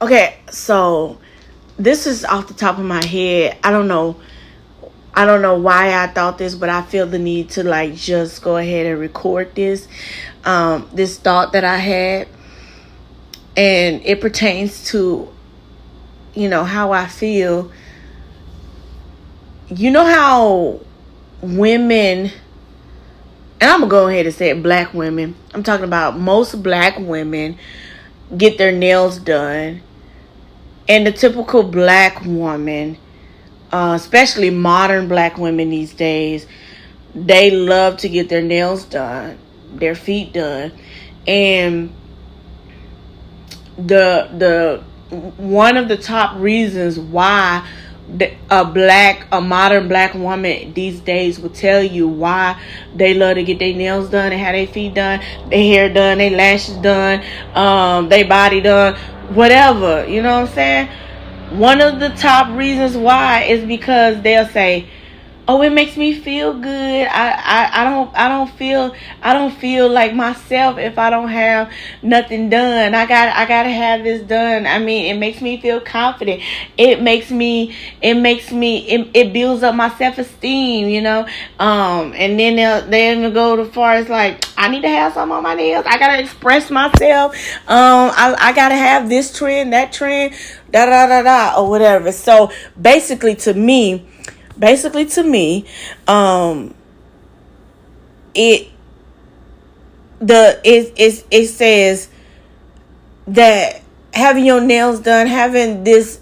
Okay, so this is off the top of my head. I don't know why I thought this, but I feel the need to like just go ahead and record this thought that I had, and it pertains to how I feel. You know how women, and I'm gonna go ahead and say it, black women. I'm talking about most black women get their nails done, and the typical black woman, especially modern black women these days, they love to get their nails done, their feet done, and the one of the top reasons why a modern black woman these days will tell you why they love to get their nails done and have their feet done, their hair done, their lashes done, their body done, whatever. You know what I'm saying? One of the top reasons why is because they'll say, "Oh, it makes me feel good. I don't feel like myself if I don't have nothing done. I gotta have this done. I mean, it makes me feel confident. It builds up my self-esteem, And then they'll go as far as like, I need to have something on my nails. I gotta express myself. I gotta have this trend, that trend, da da da da, or whatever. So basically to me, it it says that having your nails done, having these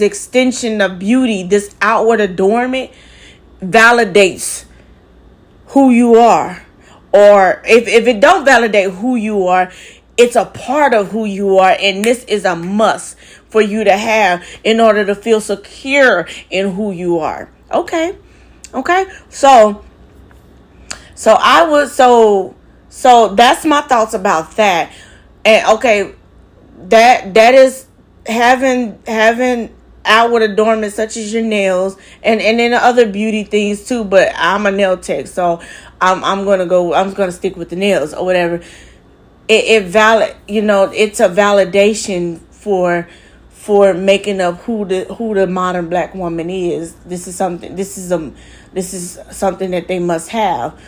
extension of beauty, this outward adornment, validates who you are. Or if it don't validate who you are, it's a part of who you are, and this is a must for you to have in order to feel secure in who you are. Okay. So I was so that's my thoughts about that. And okay, that is having outward adornments such as your nails and then other beauty things too, but I'm a nail tech, so I'm gonna stick with the nails or whatever. It's a validation for making up who the modern black woman is. This is something that they must have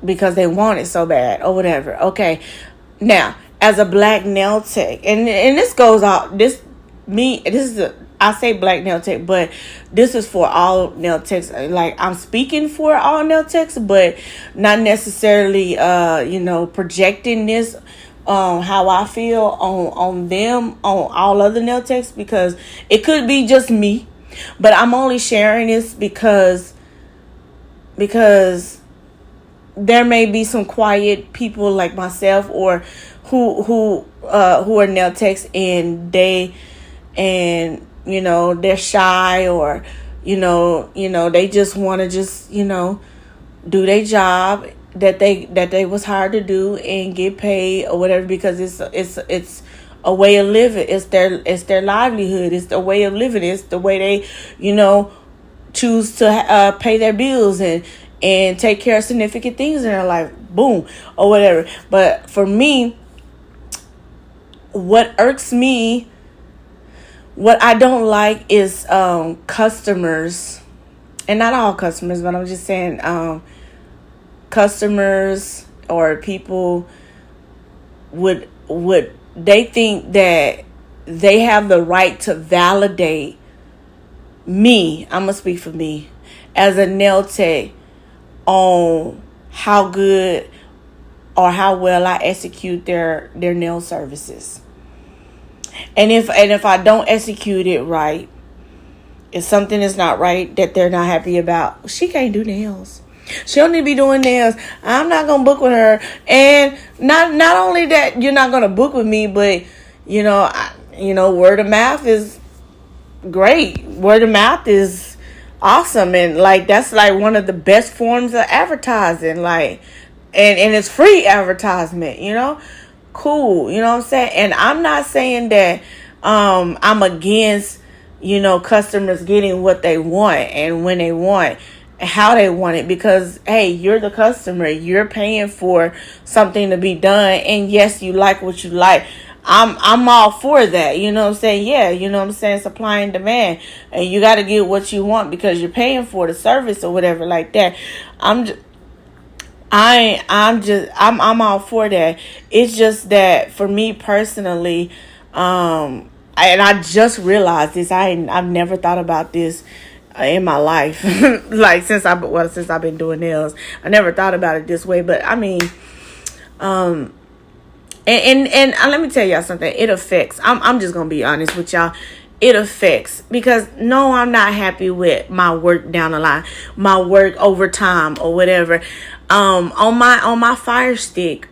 because they want it so bad or whatever. Okay. Now, as a black nail tech, and this goes out, I say black nail tech, but this is for all nail techs. Like, I'm speaking for all nail techs, but not necessarily projecting this how I feel on them, on all other nail techs, because it could be just me, but I'm only sharing this because there may be some quiet people like myself, or who are nail techs, and they're shy, or they just want to do their job that they was hired to do and get paid or whatever, because it's a way of living. It's their livelihood. It's the way of living. It's the way they choose to pay their bills and take care of significant things in their life, boom, or whatever. But for me, what irks me, what I don't like is customers, and not all customers, but I'm just saying customers or people would they think that they have the right to validate me. I'm gonna speak for me as a nail tech on how good or how well I execute their nail services. And if I don't execute it right, if something is not right that they're not happy about, she can't do nails. She don't need to be doing nails. I'm not gonna book with her. And not only that, you're not gonna book with me, but word of mouth is great. Word of mouth is awesome, and like that's like one of the best forms of advertising. Like, and it's free advertisement. Cool. You know what I'm saying? And I'm not saying that I'm against customers getting what they want and when they want, how they want it, because hey, you're the customer, you're paying for something to be done, and yes, you like what you like. I'm all for that. You know what I'm saying? Yeah, you know what I'm saying? Supply and demand. And you got to get what you want because you're paying for the service or whatever like that. I'm just, I'm all for that. It's just that for me personally, and I just realized this. I've never thought about this in my life. Like since I've been doing nails, I never thought about it this way. But I mean, and let me tell y'all something. It affects. I'm just gonna be honest with y'all. It affects because no, I'm not happy with my work down the line, my work overtime or whatever. On my fire stick,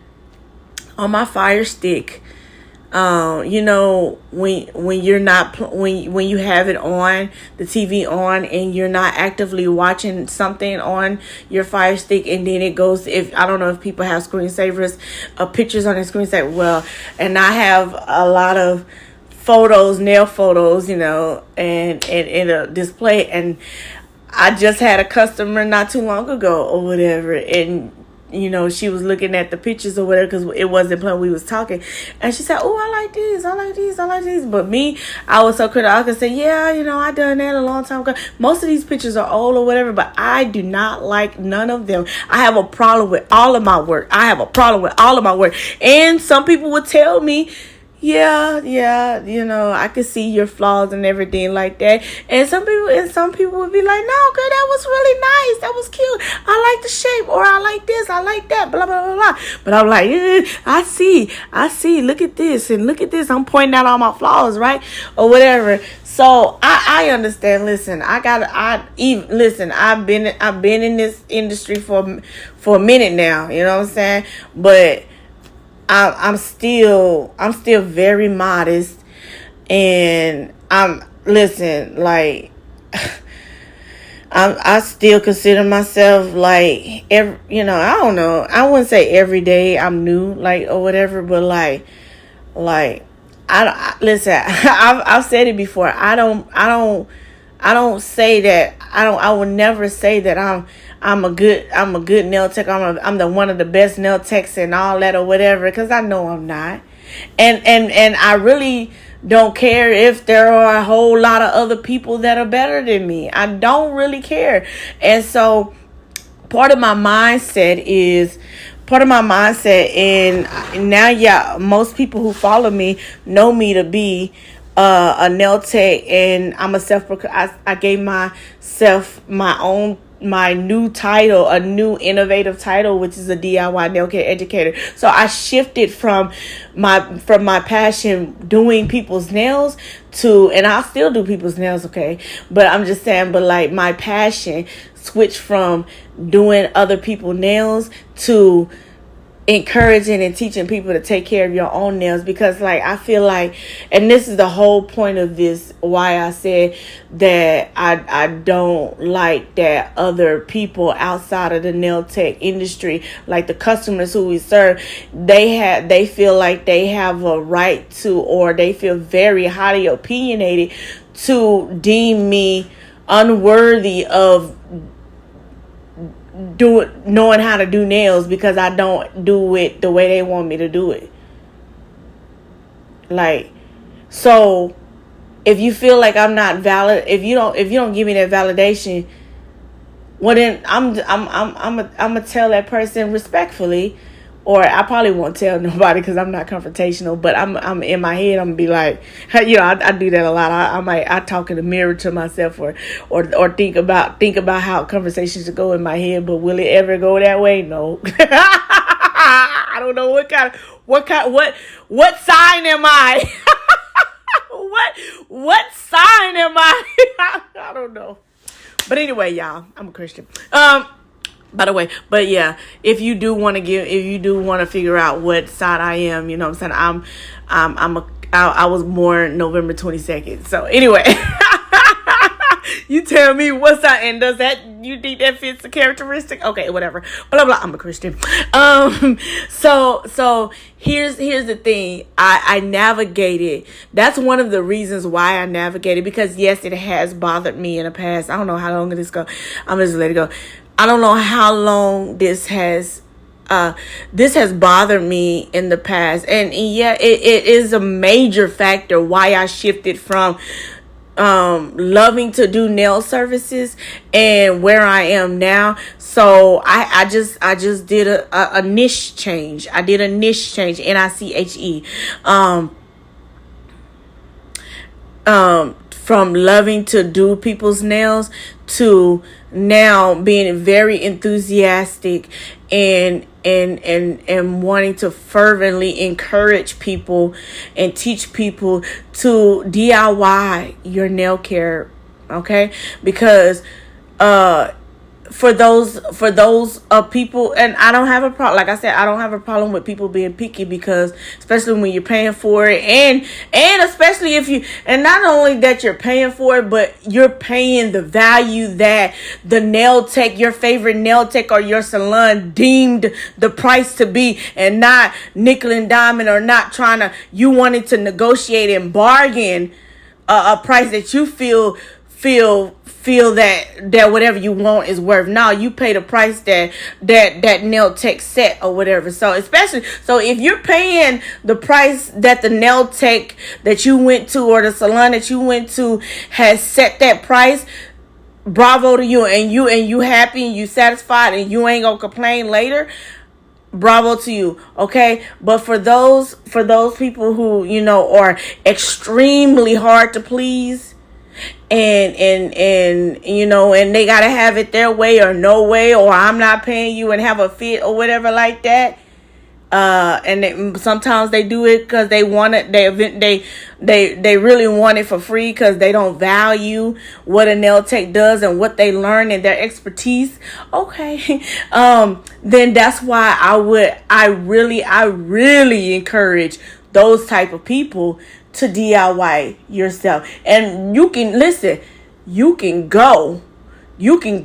you know, when you're not when you have it on the TV on and you're not actively watching something on your fire stick, and then it goes, if I don't know if people have screensavers, pictures on their screensaver. Well, and I have a lot of photos, nail photos, you know, and in a display, and I just had a customer not too long ago or whatever, and you know, she was looking at the pictures or whatever because it wasn't playing. We was talking, and she said, "Oh, I like these, I like these, I like these." But me, I was so critical. I could say, "Yeah, you know, I done that a long time ago." Most of these pictures are old or whatever, but I do not like none of them. I have a problem with all of my work. And some people would tell me, yeah, you know, I could see your flaws and everything like that. And some people would be like, "No, girl, that was really nice. That was cute. I like the shape, or I like this, I like that, blah, blah, blah, blah." But I'm like, I see, look at this and look at this. I'm pointing out all my flaws, right? Or whatever. So I understand. Listen, I've been in this industry for a minute now, you know what I'm saying? But I'm still very modest, and like I still consider myself like you know, I don't know, I wouldn't say every day I'm new, like, or whatever, but like listen, I've said it before. I don't say that. I will never say that I'm a good nail tech. I'm the one of the best nail techs and all that or whatever, because I know I'm not. And I really don't care if there are a whole lot of other people that are better than me. I don't really care. And so part of my mindset, and now, yeah, most people who follow me know me to be a nail tech, and I'm I gave myself my new title, a new innovative title, which is a DIY nail care educator. So I shifted from my passion doing people's nails to, and I'll still do people's nails, okay? But I'm just saying, but like my passion switched from doing other people's nails to encouraging and teaching people to take care of your own nails, because like I feel like, and this is the whole point of this, why I said that I don't like that other people outside of the nail tech industry, like the customers who we serve, they feel like they have a right to, or they feel very highly opinionated to deem me unworthy of knowing how to do nails because I don't do it the way they want me to do it. Like, so if you feel like I'm not valid, if you don't give me that validation, well then I'm gonna tell that person respectfully, or I probably won't tell nobody because I'm not confrontational. But I'm in my head, I'm gonna be like, you know, I do that a lot. I talk in the mirror to myself, or think about how conversations go in my head. But will it ever go that way? No. I don't know what sign am I? what sign am I? I don't know. But anyway, y'all, I'm a Christian. By the way, but yeah, if you do want to figure out what side I am, you know what I'm saying? I was born November 22nd. So anyway, you tell me what side, and you think that fits the characteristic? Okay, whatever. Blah blah. I'm a Christian. So here's the thing. I navigated. That's one of the reasons why I navigated, because yes, it has bothered me in the past. I don't know how long this go. I'm just let it go. I don't know how long this has this has bothered me in the past, and yeah, it is a major factor why I shifted from loving to do nail services and where I am now. So I just did a niche change. I did a niche change, NICHE. From loving to do people's nails to now being very enthusiastic and wanting to fervently encourage people and teach people to DIY your nail care. Okay, because for those people, and I don't have a problem, like I said, I don't have a problem with people being picky, because especially when you're paying for it, and especially if you, and not only that you're paying for it, but you're paying the value that the nail tech, your favorite nail tech or your salon deemed the price to be, and not nickel and diamond, or not trying to, you wanted to negotiate and bargain a price that you feel that whatever you want is worth. Now you pay the price that nail tech set or whatever. So especially, so if you're paying the price that the nail tech that you went to or the salon that you went to has set that price, bravo to you, and you happy and you satisfied and you ain't gonna complain later. Bravo to you. Okay, but for those people who, you know, are extremely hard to please, and you know, and they gotta have it their way or no way, or I'm not paying you, and have a fit or whatever like that, and sometimes they do it because they want it, they really want it for free because they don't value what a nail tech does and what they learn and their expertise. Okay, then that's why I really encourage those type of people to DIY yourself. And you can listen, you can go to YouTube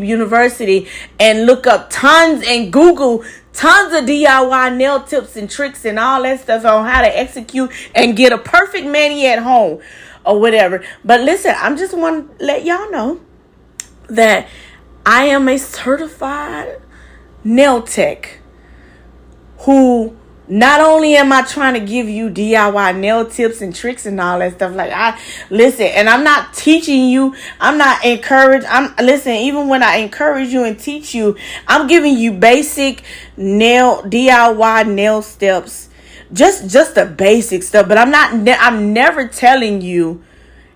University and look up tons and Google tons of DIY nail tips and tricks and all that stuff on how to execute and get a perfect mani at home or whatever. But listen, I'm just want to let y'all know that I am a certified nail tech who, not only am I trying to give you DIY nail tips and tricks and all that stuff, like listen, and I'm not teaching you, I'm not encouraged. Listen, even when I encourage you and teach you, I'm giving you basic DIY nail steps, just the basic stuff. But I'm never telling you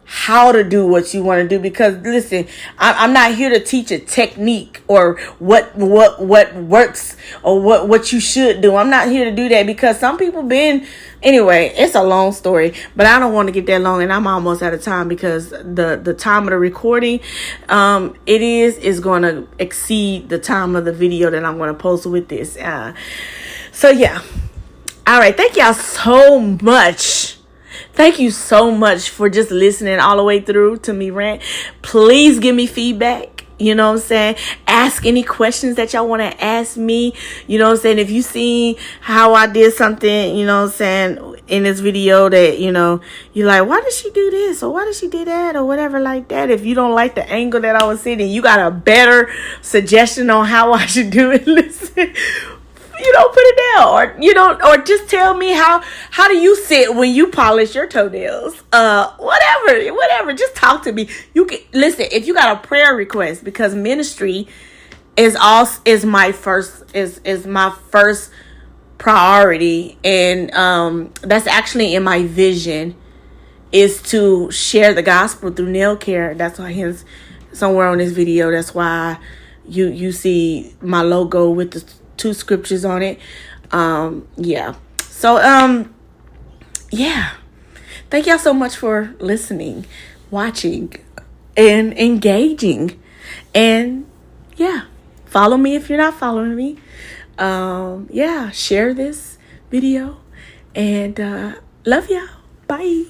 how to do what you want to do, because listen, I'm not here to teach a technique or what works or what you should do. I'm not here to do that, because some people anyway, it's a long story, but I don't want to get that long, and I'm almost out of time, because the time of the recording it is going to exceed the time of the video that I'm going to post with this. So yeah, all right, thank y'all so much. Thank you so much for just listening all the way through to me rant. Please give me feedback. You know what I'm saying? Ask any questions that y'all want to ask me. You know what I'm saying? If you see how I did something, you know what I'm saying, in this video that, you know, you're like, why did she do this? Or why did she do that? Or whatever like that. If you don't like the angle that I was sitting, you got a better suggestion on how I should do it, listen, you don't put it down, or you don't, or just tell me how do you sit when you polish your toenails, whatever, just talk to me. You can listen if you got a prayer request, because ministry is my first priority, and that's actually in my vision, is to share the gospel through nail care. That's why hence somewhere on this video, that's why you see my logo with the 2 scriptures on it. Yeah. So, yeah. Thank y'all so much for listening, watching, and engaging. And yeah, follow me if you're not following me. Yeah, share this video, and love y'all. Bye.